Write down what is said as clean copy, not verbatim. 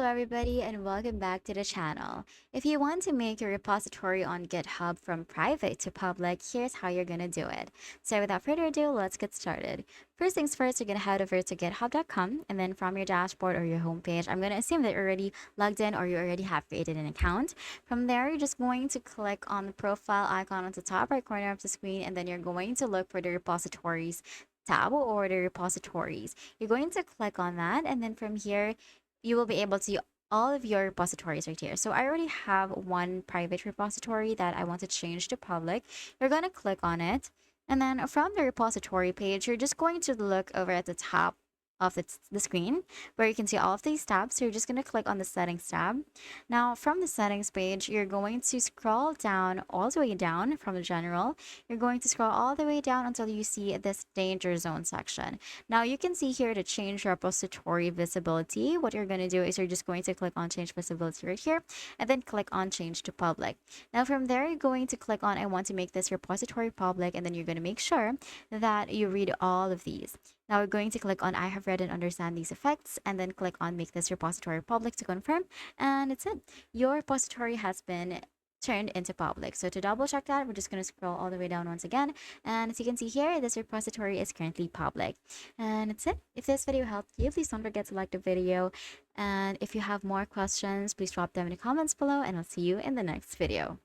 everybody, and welcome back to the channel. If you want to make your repository on GitHub from private to public, here's how you're going to do it. So without further ado, let's get started. First things first, you're going to head over to github.com, and then from your dashboard or your homepage, I'm going to assume that you're already logged in or you already have created an account. From there, you're just going to click on the profile icon on the top right corner of the screen, and then you're going to look for the repositories tab or the repositories. You're going to click on that, and then from here, you will be able to see all of your repositories right here. So I already have one private repository that I want to change to public. You're going to click on it. And then from the repository page, you're just going to look over at the top of the screen where you can see all of these tabs. So you're just going to click on the settings tab. Now from the settings page, you're going to scroll down all the way down from the general. You're going to scroll all the way down until you see this danger zone section. Now you can see here to change repository visibility. What you're going to do is you're just going to click on change visibility right here and then click on change to public. Now from there, you're going to click on I want to make this repository public, and then you're going to make sure that you read all of these. Now we're going to click on I have read and understand these effects, and then click on make this repository public to confirm, and it's it. Your repository has been turned into public. So to double check that, we're just going to scroll all the way down once again, and as you can see here, this repository is currently public. And it's it. If this video helped you, please don't forget to like the video, and if you have more questions, please drop them in the comments below, and I'll see you in the next video.